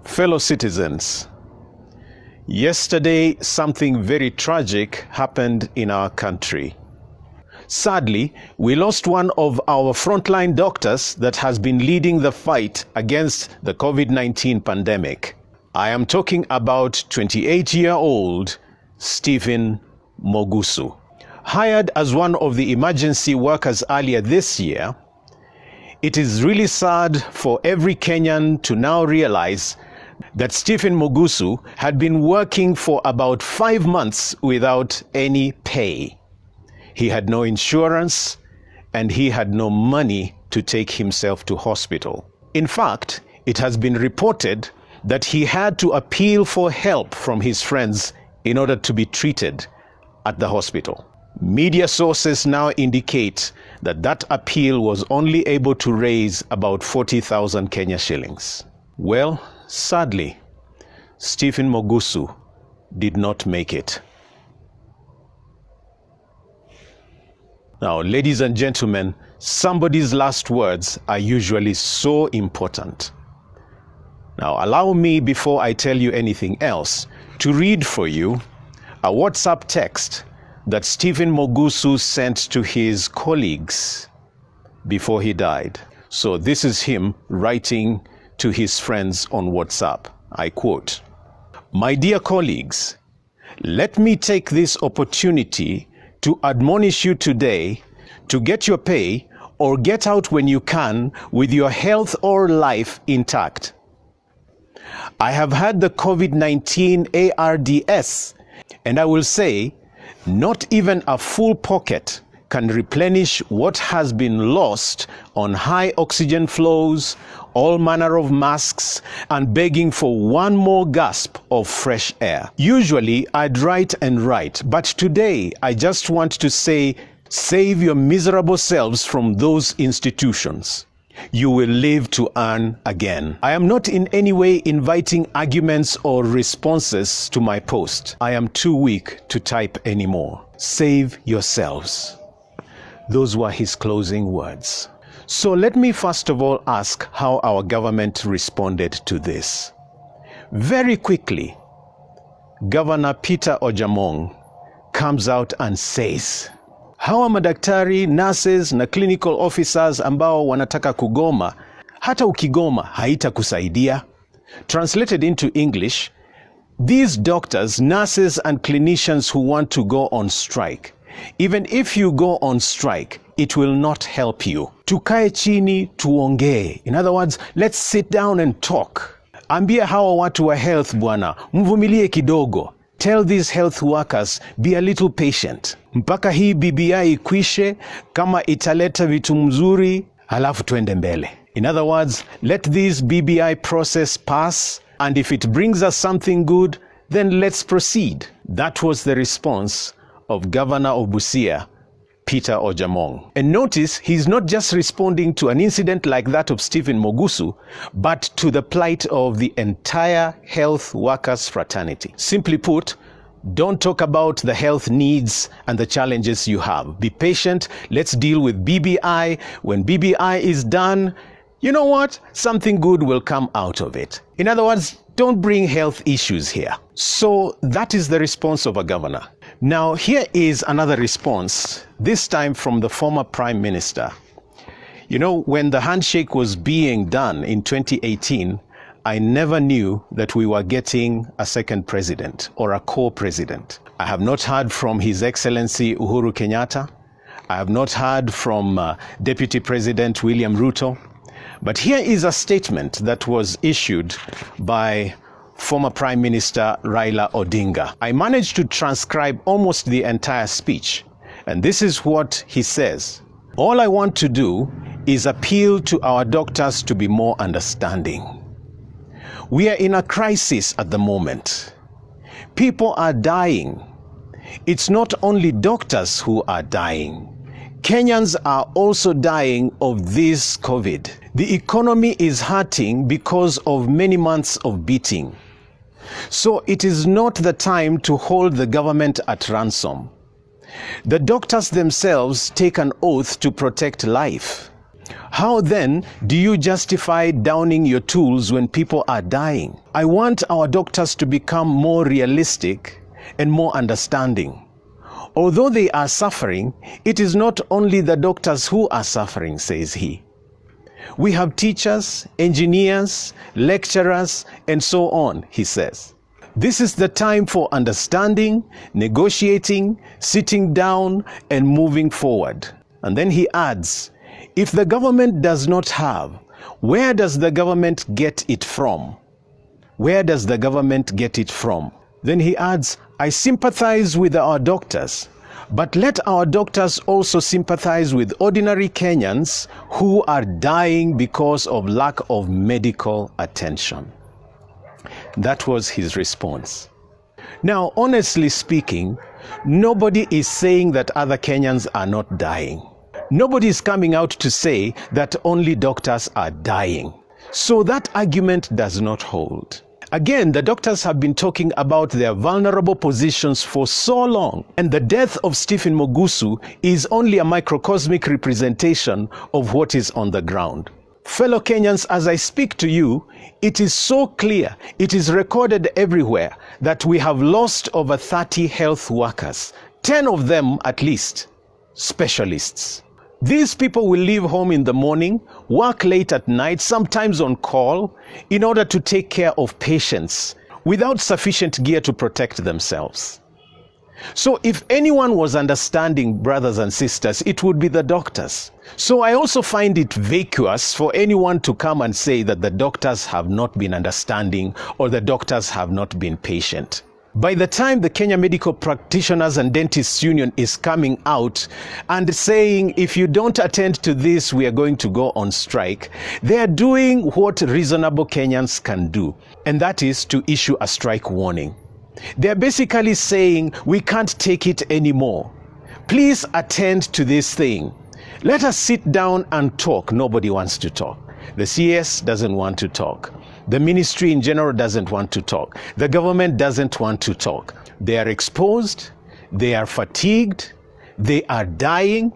Fellow citizens, yesterday something very tragic happened in our country. Sadly, we lost one of our frontline doctors that has been leading the fight against the COVID-19 pandemic. I am talking about 28-year-old Stephen Mogusu. Hired as one of the emergency workers earlier this year, it is really sad for every Kenyan to now realize that Stephen Mogusu had been working for about 5 months without any pay. He had no insurance and he had no money to take himself to hospital. In fact, it has been reported that he had to appeal for help from his friends in order to be treated at the hospital. Media sources now indicate that that appeal was only able to raise about 40,000 Kenya shillings. Well, sadly, Stephen Mogusu did not make it. Now, ladies and gentlemen, somebody's last words are usually so important. Now, allow me, before I tell you anything else, to read for you a WhatsApp text that Stephen Mogusu sent to his colleagues before he died. So this is him writing to his friends on WhatsApp. I quote, "My dear colleagues, let me take this opportunity to admonish you today to get your pay or get out when you can with your health or life intact. I have had the COVID-19 ARDS, and I will say, not even a full pocket can replenish what has been lost on high oxygen flows, all manner of masks, and begging for one more gasp of fresh air. Usually I'd write and write, but today I just want to say, save your miserable selves from those institutions. You will live to earn again." I am not in any way inviting arguments or responses to my post. I am too weak to type anymore. Save yourselves. Those were his closing words. So let me first of all ask how our government responded to this. Very quickly, Governor Peter Ojaamong comes out and says, hawa madaktari, nurses na clinical officers ambao wanataka kugoma, hata ukigoma haitakusaidia. Translated into English, these doctors, nurses and clinicians who want to go on strike, even if you go on strike, it will not help you. Tukae chini tuongee. In other words, let's sit down and talk. Ambia hawa watu wa health bwana, mvumilie kidogo. Tell these health workers, be a little patient. Mpaka hii BBI ikwishe, kama italeta vitu mzuri, halafu tuende mbele. In other words, let this BBI process pass, and if it brings us something good, then let's proceed. That was the response of Governor of Busia, Peter Ojaamong. And notice, he's not just responding to an incident like that of Stephen Mogusu, but to the plight of the entire health workers fraternity. Simply put, don't talk about the health needs and the challenges you have. Be patient. Let's deal with BBI. When BBI is done, you know what? Something good will come out of it. In other words, don't bring health issues here. So that is the response of a governor. Now, here is another response, this time from the former Prime Minister. You know, when the handshake was being done in 2018, I never knew that we were getting a second president or a co-president. I have not heard from His Excellency Uhuru Kenyatta. I have not heard from Deputy President William Ruto. But here is a statement that was issued by former Prime Minister Raila Odinga. I managed to transcribe almost the entire speech, and this is what he says. All I want to do is appeal to our doctors to be more understanding. We are in a crisis at the moment. People are dying. It's not only doctors who are dying. Kenyans are also dying of this COVID. The economy is hurting because of many months of beating. So it is not the time to hold the government at ransom. The doctors themselves take an oath to protect life. How then do you justify downing your tools when people are dying? I want our doctors to become more realistic and more understanding. Although they are suffering, it is not only the doctors who are suffering, says he. We have teachers, engineers, lecturers, and so on, he says. This is the time for understanding, negotiating, sitting down, and moving forward. And then he adds, if the government does not have, where does the government get it from? Where does the government get it from? Then he adds, I sympathize with our doctors, but let our doctors also sympathize with ordinary Kenyans who are dying because of lack of medical attention. That was his response. Now, honestly speaking, nobody is saying that other Kenyans are not dying. Nobody is coming out to say that only doctors are dying. So that argument does not hold. Again, the doctors have been talking about their vulnerable positions for so long, and the death of Stephen Mogusu is only a microcosmic representation of what is on the ground. Fellow Kenyans, as I speak to you, it is so clear, it is recorded everywhere, that we have lost over 30 health workers, 10 of them at least, specialists. These people will leave home in the morning, work late at night, sometimes on call, in order to take care of patients without sufficient gear to protect themselves. So if anyone was understanding, brothers and sisters, it would be the doctors. So I also find it vacuous for anyone to come and say that the doctors have not been understanding or the doctors have not been patient. By the time the Kenya Medical Practitioners and Dentists Union is coming out and saying, if you don't attend to this, we are going to go on strike, they are doing what reasonable Kenyans can do, and that is to issue a strike warning. They are basically saying, we can't take it anymore. Please attend to this thing. Let us sit down and talk. Nobody wants to talk. The CS doesn't want to talk. The ministry in general doesn't want to talk. The government doesn't want to talk. They are exposed, they are fatigued, they are dying,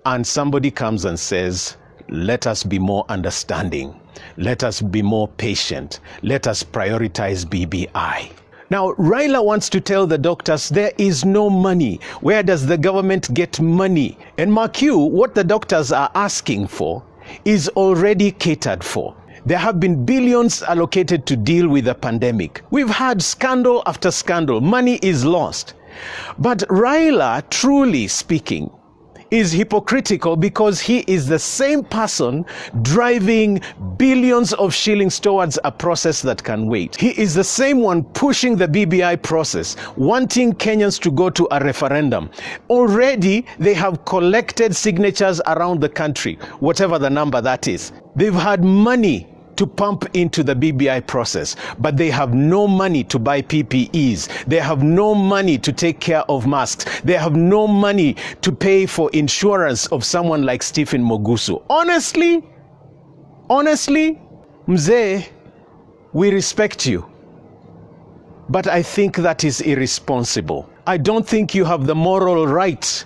and somebody comes and says, let us be more understanding. Let us be more patient. Let us prioritize BBI. Now, Raila wants to tell the doctors there is no money. Where does the government get money? And mark you, what the doctors are asking for is already catered for. There have been billions allocated to deal with the pandemic. We've had scandal after scandal. Money is lost. But Raila, truly speaking, is hypocritical because he is the same person driving billions of shillings towards a process that can wait. He is the same one pushing the BBI process, wanting Kenyans to go to a referendum. Already, they have collected signatures around the country, whatever the number that is. They've had money to pump into the BBI process, but they have no money to buy PPEs. They have no money to take care of masks. They have no money to pay for insurance of someone like Stephen Mogusu. Honestly, Mzee, we respect you, but I think that is irresponsible. I don't think you have the moral right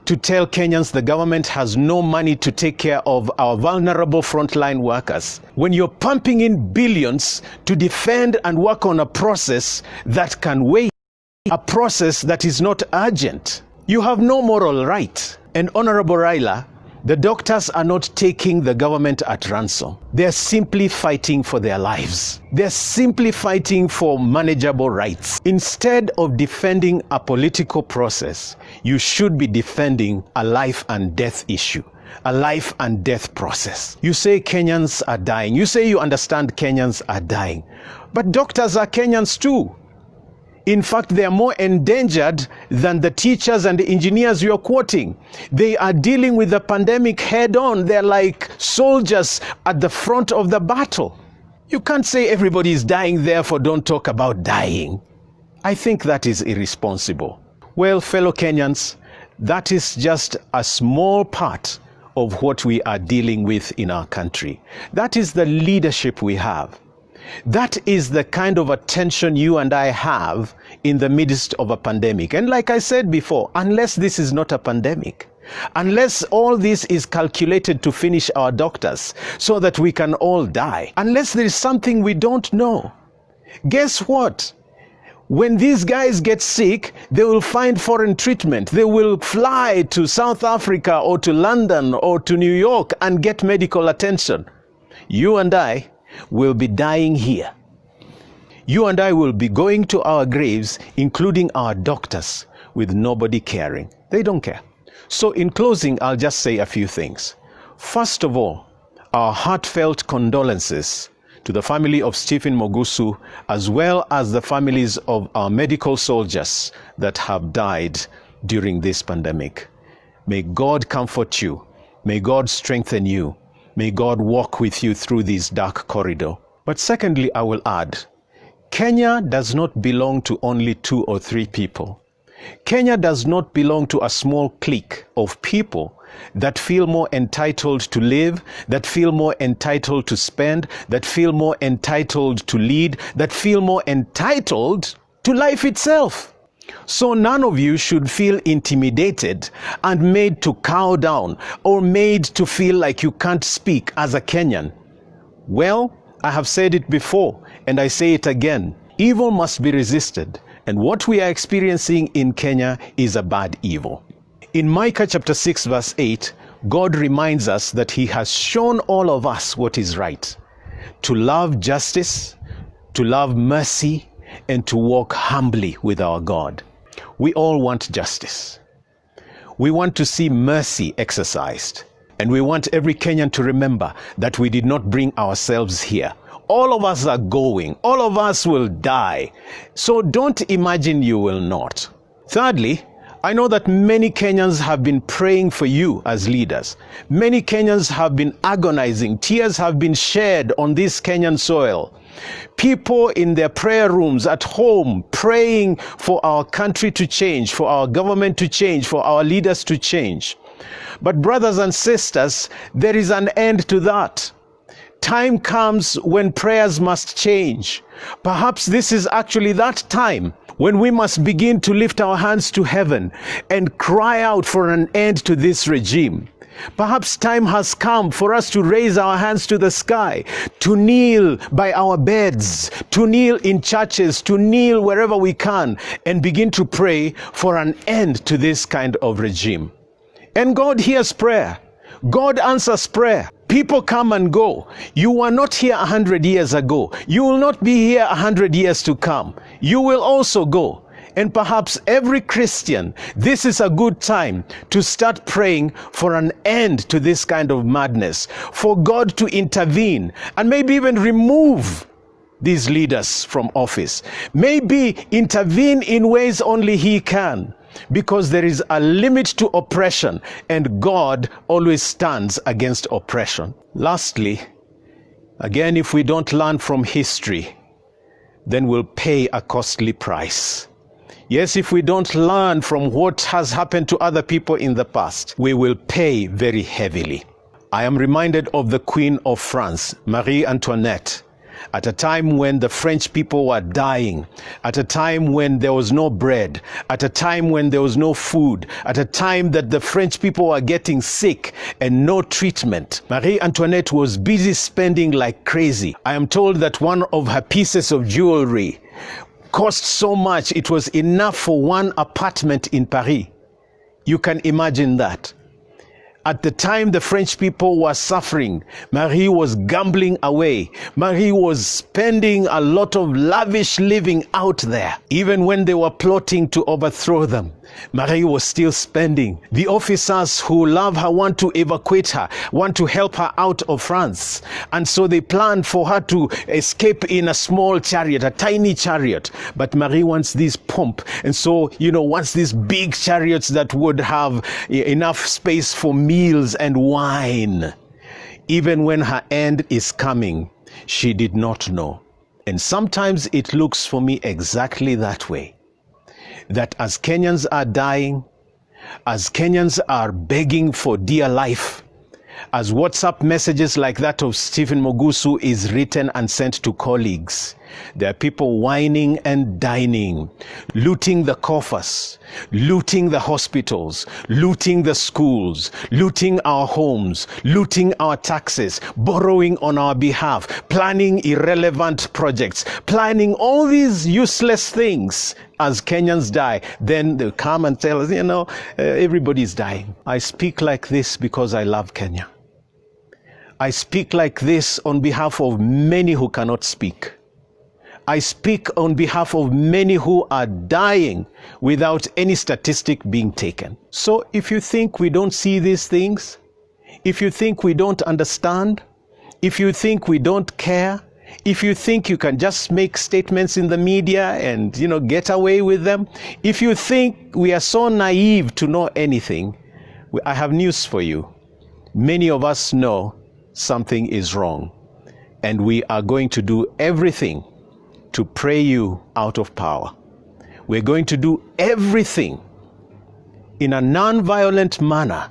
to tell Kenyans the government has no money to take care of our vulnerable frontline workers, when you're pumping in billions to defend and work on a process that can wait, a process that is not urgent. You have no moral right. And Honorable Raila, the doctors are not taking the government at ransom. They're simply fighting for their lives. They're simply fighting for manageable rights. Instead of defending a political process, you should be defending a life and death issue, a life and death process. You say Kenyans are dying. You say you understand Kenyans are dying. But doctors are Kenyans too. In fact, they are more endangered than the teachers and the engineers you're quoting. They are dealing with the pandemic head on. They're like soldiers at the front of the battle. You can't say everybody is dying, therefore don't talk about dying. I think that is irresponsible. Well, fellow Kenyans, that is just a small part of what we are dealing with in our country. That is the leadership we have. That is the kind of attention you and I have in the midst of a pandemic. And like I said before, unless this is not a pandemic, unless all this is calculated to finish our doctors so that we can all die, unless there is something we don't know, guess what? When these guys get sick, they will find foreign treatment. They will fly to South Africa or to London or to New York and get medical attention. You and I will be dying here. You and I will be going to our graves, including our doctors, with nobody caring. They don't care. So in closing, I'll just say a few things. First of all, our heartfelt condolences to the family of Stephen Mogusu, as well as the families of our medical soldiers that have died during this pandemic. May God comfort you. May God strengthen you. May God walk with you through this dark corridor. But secondly, I will add, Kenya does not belong to only 2 or 3 people. Kenya does not belong to a small clique of people that feel more entitled to live, that feel more entitled to spend, that feel more entitled to lead, that feel more entitled to life itself. So none of you should feel intimidated and made to cow down or made to feel like you can't speak as a Kenyan. Well, I have said it before and I say it again. Evil must be resisted, and what we are experiencing in Kenya is a bad evil. In Micah chapter 6 verse 8, God reminds us that he has shown all of us what is right: to love justice, to love mercy, and to walk humbly with our God. We all want justice. We want to see mercy exercised. And we want every Kenyan to remember that we did not bring ourselves here. All of us are going. All of us will die. So don't imagine you will not. Thirdly, I know that many Kenyans have been praying for you as leaders. Many Kenyans have been agonizing. Tears have been shed on this Kenyan soil. People in their prayer rooms at home praying for our country to change, for our government to change, for our leaders to change. But brothers and sisters, there is an end to that. Time comes when prayers must change. Perhaps this is actually that time when we must begin to lift our hands to heaven and cry out for an end to this regime. Perhaps time has come for us to raise our hands to the sky, to kneel by our beds, to kneel in churches, to kneel wherever we can, and begin to pray for an end to this kind of regime. And God hears prayer. God answers prayer. People come and go. You were not here 100 years ago. You will not be here 100 years to come. You will also go. And perhaps every Christian, this is a good time to start praying for an end to this kind of madness, for God to intervene and maybe even remove these leaders from office. Maybe intervene in ways only he can, because there is a limit to oppression and God always stands against oppression. Lastly, again, if we don't learn from history, then we'll pay a costly price. Yes, if we don't learn from what has happened to other people in the past, we will pay very heavily. I am reminded of the Queen of France, Marie Antoinette, at a time when the French people were dying, at a time when there was no bread, at a time when there was no food, at a time that the French people were getting sick and no treatment. Marie Antoinette was busy spending like crazy. I am told that one of her pieces of jewelry cost so much it was enough for one apartment in Paris. You can imagine that. At the time the French people were suffering, Marie was gambling away. Marie was spending a lot of lavish living out there. Even when they were plotting to overthrow them, Marie was still spending. The officers who love her want to evacuate her, want to help her out of France. And so they planned for her to escape in a small chariot, a tiny chariot. But Marie wants this pomp. And so, wants these big chariots that would have enough space for meals and wine. Even when her end is coming, she did not know. And sometimes it looks for me exactly that way. That as Kenyans are dying, as Kenyans are begging for dear life, as WhatsApp messages like that of Stephen Mogusu is written and sent to colleagues, There are people whining and dining, looting the coffers, looting the hospitals, looting the schools, looting our homes, looting our taxes, borrowing on our behalf, planning irrelevant projects, planning all these useless things. As Kenyans die, then they come and tell us, everybody's dying. I speak like this because I love Kenya. I speak like this on behalf of many who cannot speak. I speak on behalf of many who are dying without any statistic being taken. So if you think we don't see these things, if you think we don't understand, if you think we don't care, if you think you can just make statements in the media and, get away with them, if you think we are so naive to know anything, I have news for you. Many of us know something is wrong, and we are going to do everything to pray you out of power. We're going to do everything in a non-violent manner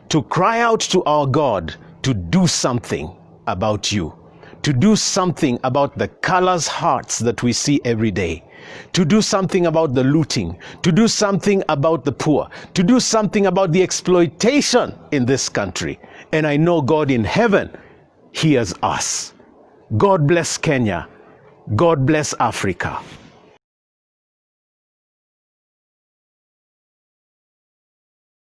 to cry out to our God to do something about you, to do something about the callous hearts that we see every day, to do something about the looting, to do something about the poor, to do something about the exploitation in this country. And I know God in heaven hears us. God bless Kenya. God bless Africa.